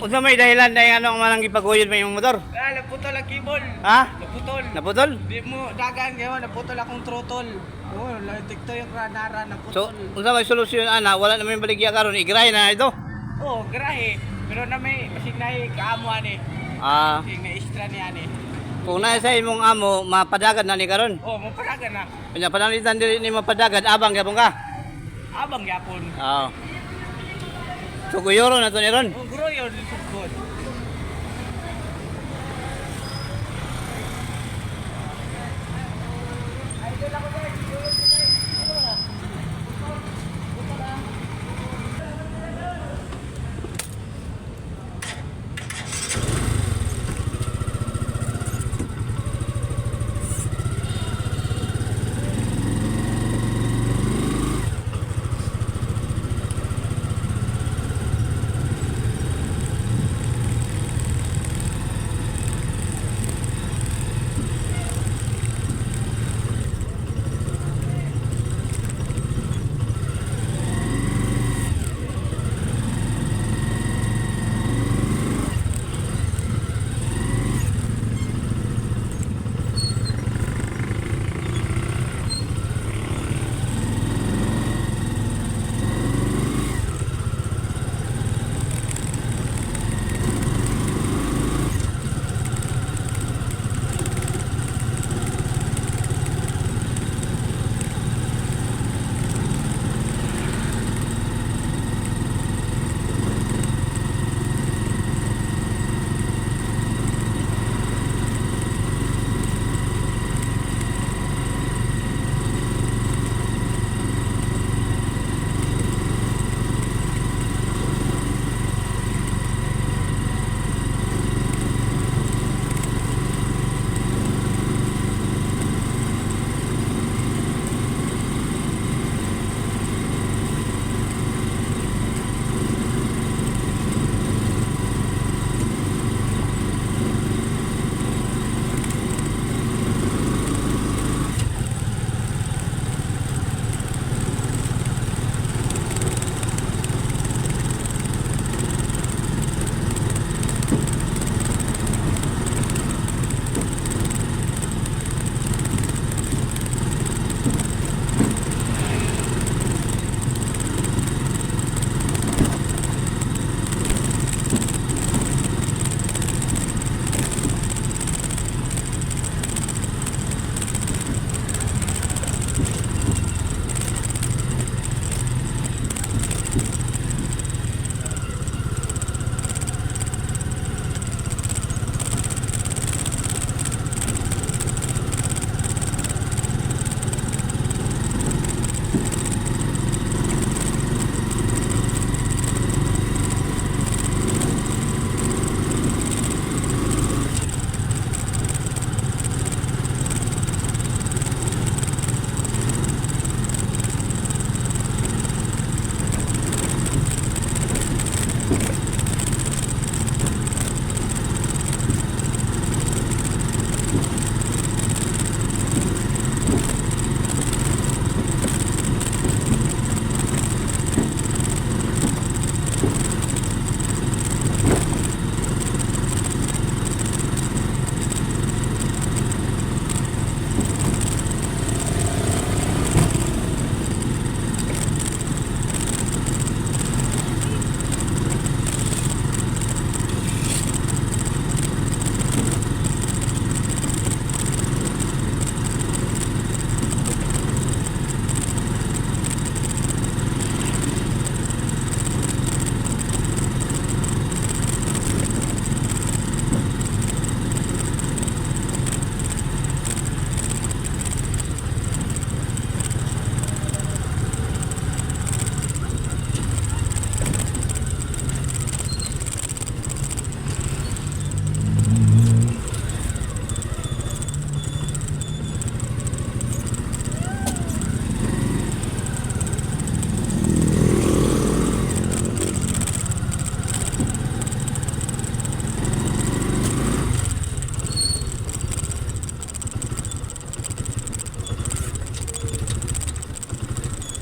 Unsa may dahilan dahil ano ang manang gipaguyod may imong motor? Naputol ang cable. Ha? Naputol. Naputol? Di mo dagan gayon, naputol akong throttle. Oh, tikto yung radara So, naputol. unsa may solusyon ana? Wala na may baligya karon, igray na ito. Oh, grahe. Pero na may masig na kaamuan eh. Ah, Masig na extra niya ni. kung na sa imong amo mapadagad na ni karon. Oh, mo panagan na. Kanya panalitan diri ni mapadagad abang gyapon ka. Abang yapon. Oo. So guyoro na to ni ron. Oh, guro yun good.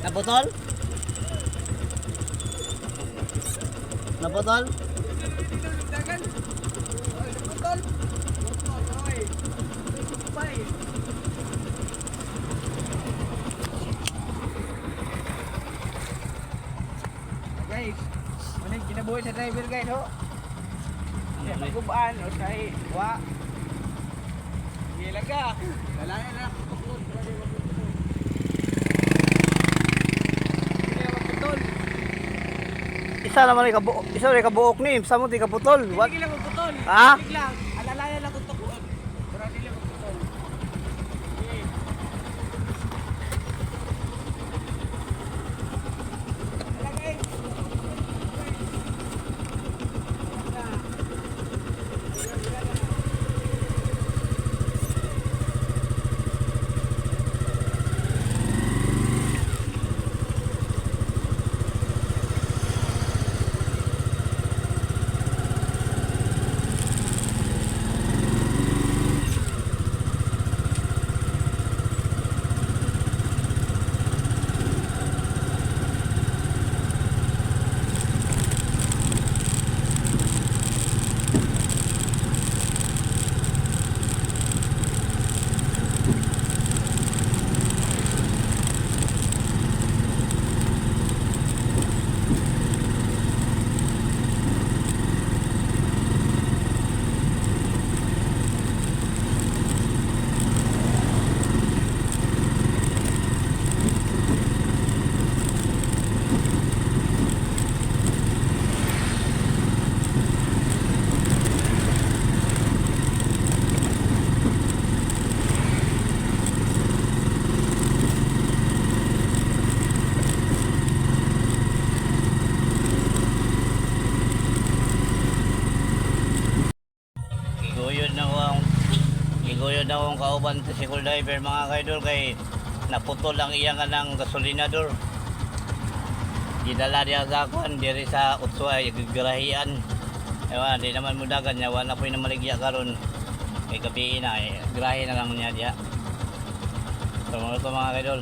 Naputol? Naputol? driver guide ho. Kaya magubaan o sa wa. Gilaga. Lalaya na putol. Putol. Isa naman ay kabuok ni, sa mo di kaputol. What? Hindi lang putol. Ha? Hindi lang. Alalaya lang ko tukod. Pero hindi lang putol. Okay. Alagay. Giguyod na akong kauban sa sikul driver mga kaidol kay naputol ang iyang ng gasolinador. Gidala niya gakuan diri sa Utsway girahian. Ewan, di naman mudagan niya wala po na maligya karon. Kay gabi na grahe na lang niya diya. So mga kaidol.